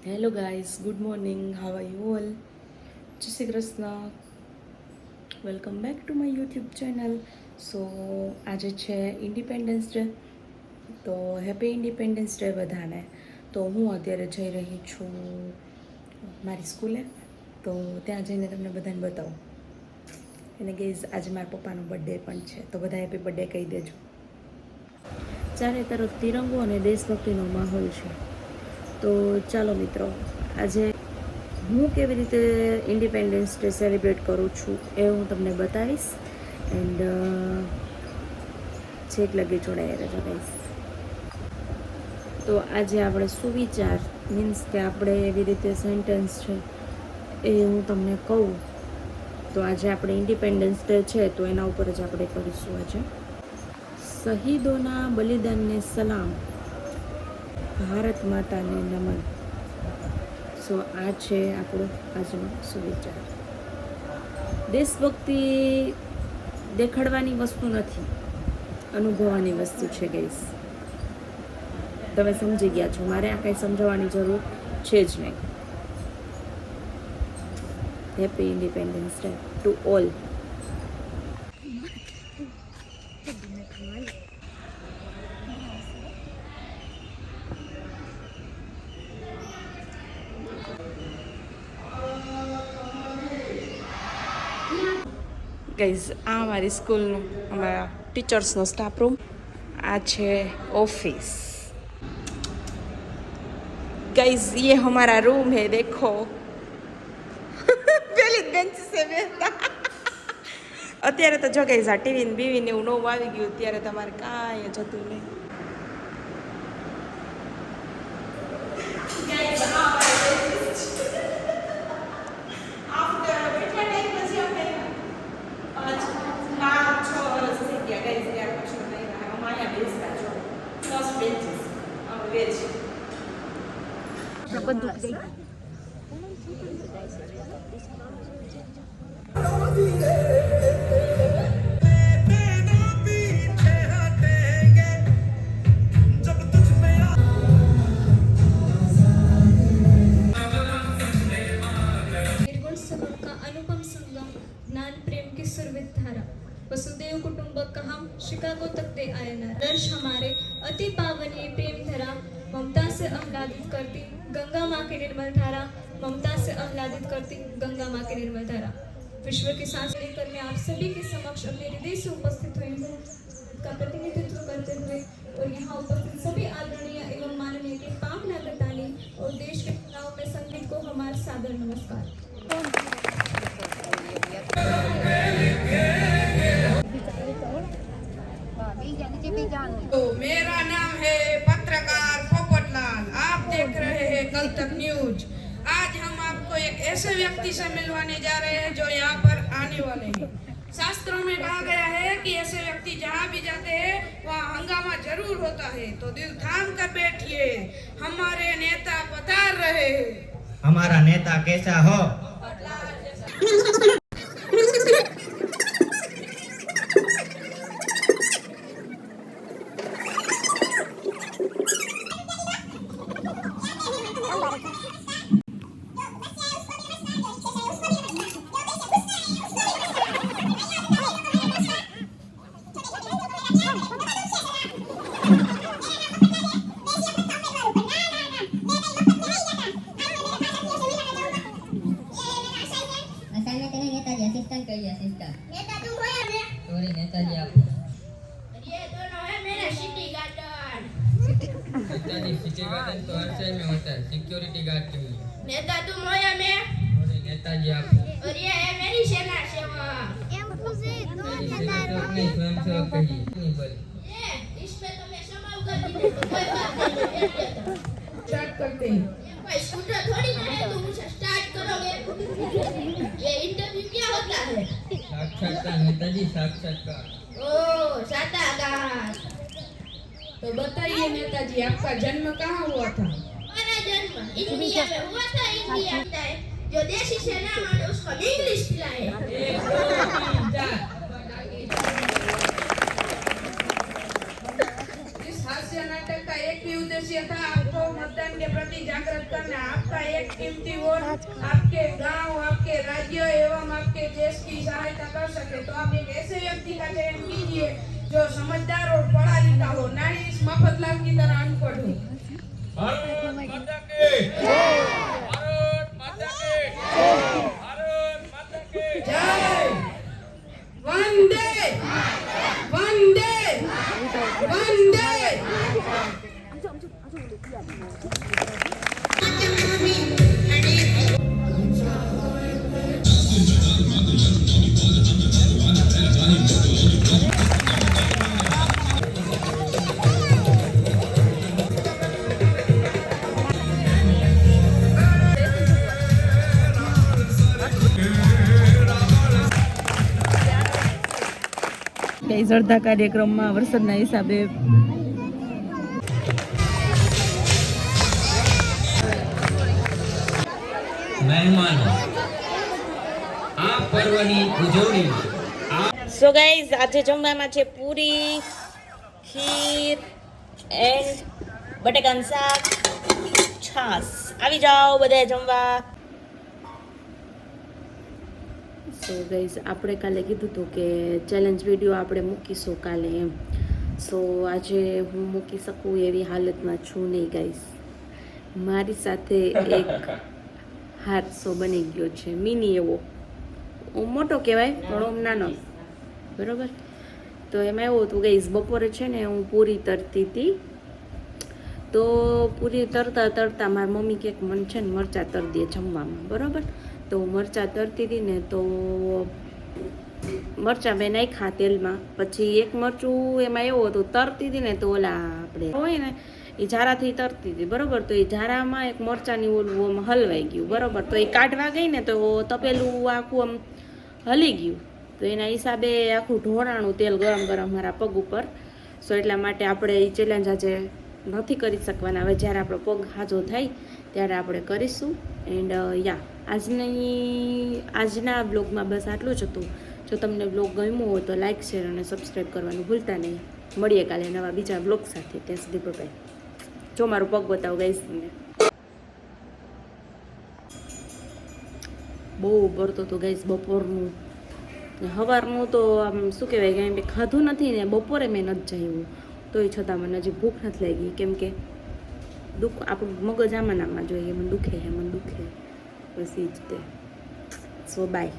Hello guys, good morning, how are you all? જય Shri Krishna. Welcome back to my YouTube channel. So આજે છે Independence Day, તો happy Independence Day બધાને. તો હું અત્યારે જઈ રહી છું મારી સ્કૂલે, તો ત્યાં જઈને તમને બધાને બતાવું. અને ગાઈઝ આજે મારા પપ્પાનો બર્થડે પણ છે, તો બધા હેપી બર્થડે કહી દેજો. ચારે તરફ તિરંગો અને દેશભક્તિનો માહોલ છે. તો ચાલો મિત્રો, આજે હું કેવી રીતે ઇન્ડિપેન્ડન્સ ડે સેલિબ્રેટ કરું છું એ હું તમને બતાવીશ. એન્ડ છેક લગી જોડાઈ રહેજો ગાઈસ. તો આજે આપણે સુવિચાર મીન્સ કે આપણે એવી રીતે સેન્ટેન્સ છે એ હું તમને કહું. તો આજે આપણે ઇન્ડિપેન્ડન્સ ડે છે, તો એના ઉપર જ આપણે કરીશું. આજે શહીદોના બલિદાનને સલામ, ભારત માતાને નમન. સો આ છે આપણો આજનો સુવિચાર. દેશભક્તિ દેખાડવાની વસ્તુ નથી, અનુભવવાની વસ્તુ છે ગાઈસ. તમે સમજી ગયા છો, મારે આ કંઈ સમજાવવાની જરૂર છે જ નહીં. Happy Independence day to all. Guys, આ અમારી સ્કૂલનું, અમારા ટીચર્સનો સ્ટાફ રૂમ. આ છે ઓફિસ. गाइस ये हमारा रूम है, देखो. પેલી જ બેન્ચ છે બેસતા. અત્યારે તો જો ગાઈસ આ ટીવી ને બીવી ને એવું નવું આવી ગયું, ત્યારે તમારે કાંઈ જતું નહીં. वसुदेव कुटुंबक हम शिकागो तक दे आए न दर्श हमारे अति पावनी प्रेम धरा ममता से आह्लादित करती गंगा माँ की निर्मल धारा ममता से आह्लादित करती गंगा माँ की निर्मल धारा। विश्व की सांस लेकर मैं आप सभी के समक्ष अपने हृदय से उपस्थित हुई हूँ का प्रतिनिधित्व करते हुए और यहाँ उपस्थित सभी आदरणीय एवं माननीय के पाक नागरिकानी और देश के चुनाव में संगीत को हमारा सादर नमस्कार। तो मेरा नाम है पत्रकार पोपटलाल, आप देख रहे हैं कल तक न्यूज। आज हम आपको एक ऐसे व्यक्ति से मिलवाने जा रहे हैं जो यहाँ पर आने वाले हैं। शास्त्रों में कहा गया है कि ऐसे व्यक्ति जहाँ भी जाते हैं वहाँ हंगामा जरूर होता है, तो दिल थाम कर बैठिए, हमारे नेता पधार रहे हैं। हमारा नेता कैसा हो? नेताजी आप ये दोनों है मेरे सिटी गार्डन। सिटी गार्डन तो हर शहर में होता है, सिक्योरिटी गार्ड के लिए। नेता तुम हो या मैं? और नेताजी आप और ये है मेरी सेना सेवा। अपने स्वयं सेवक कहिए नहीं बोले। ये इसमें तो मैं समाव कर दी, तो कोई बात नहीं। स्टार्ट करते हैं। ये कोई स्कूटर थोड़ी ना है तुम उसे स्टार्ट करोगे। ये इंटरव्यू क्या होता है? साक्षात्कार नेताजी, साक्षात्कार। ओ सातागार। तो बताइए नेताजी, आपका जन्म कहाँ हुआ था? हमारा जन्म इंडिया में हुआ था। इंडिया है जो देशी सेना वाले उसको इंग्लिश खिलाए। इस हास्य नाटक का एक ही उद्देश्य था, आपको मतदान के प्रति जागृत करना। आपका एक कीमती वोट आपके गांव, आपके राज्य एवं आपके देश की सहायता कर सके, तो आप एक ऐसे व्यक्ति का चयन कीजिए जो समझदार और पढ़ा लिखा हो, ना ही इस मफतलाल की तरह अनपढ़ हो। भारत माता की भारत माता की भारत माता की जय वंदे वंदे वंदे। ગાઈઝ અડધા કાર્યક્રમમાં વરસાદના હિસાબે મહેમાનો આ પર્વની ઉજવણીમાં સો ગાઈઝ આજે જમવામાં છે પૂરી, ખીર એન્ડ બટેકાનું શાક, છાસ. આવી જાઓ બધા જમવા. સો ગાઈઝ આપણે કાલે કીધું હતું કે ચેલેન્જ વિડીયો આપણે મૂકીશું કાલે એમ. સો આજે હું મૂકી શકું એવી હાલતમાં છું નહીં ગાઈઝ. મારી સાથે એક હાદસો બની ગયો છે, મિની એવો. મોટો કહેવાય પણ ઓમ નાનો, બરાબર. તો એમાં એવું હતું ગાઈઝ, બપોરે છે ને હું પૂરી તરતી હતી. તો પૂરી તરતા તરતા મારી મમ્મી કે મને છે ને મરચાં તરી દે જમવામાં, બરાબર. તો મરચાં તરતી હતી ને તો મરચાં મેં નાખ્યા તેલમાં. પછી એક મરચું એમાં એવું હતું, તરતી હતી ને તો ઓલા આપણે હોય ને એ ઝારાથી તરતી હતી, બરાબર. તો એ ઝારામાં એક મરચાંની ઓલું હલવાઈ ગયું, બરાબર. તો એ કાઢવા ગઈ ને તો તપેલું આખું આમ હલી ગયું. તો એના હિસાબે આખું ઢોળાણું તેલ ગરમ ગરમ મારા પગ ઉપર. સો એટલા માટે આપણે એ ચેલેન્જ આજે નથી કરી શકવાના. હવે જ્યારે આપણો પગ હાજો થાય ત્યારે આપણે કરીશું. એન્ડ આજના બ્લોગમાં બસ આટલું જ હતું. જો તમને બ્લોગ ગમ્યો હોય તો લાઇક, શેર અને સબસ્ક્રાઈબ કરવાનું ભૂલતા નહીં. મળીએ કાલે નવા બીજા બ્લોગ સાથે. ત્યાં સુધી બાય. જો મારો પગ બતાવો ગાઈસ તમને. બહુ ભરતો હતો ગાઈસ બપોરનું. સવારનું તો આમ શું કહેવાય, કાંઈ મેં ખાધું નથી ને બપોરે મેં નથી જમ્યું. તોય છતાં મને હજી ભૂખ નથી લાગી, કેમ કે દુઃખ આપણું મગજ આમાં નામાં જોઈએ, મને દુખે બસ એ જ તે. So bye.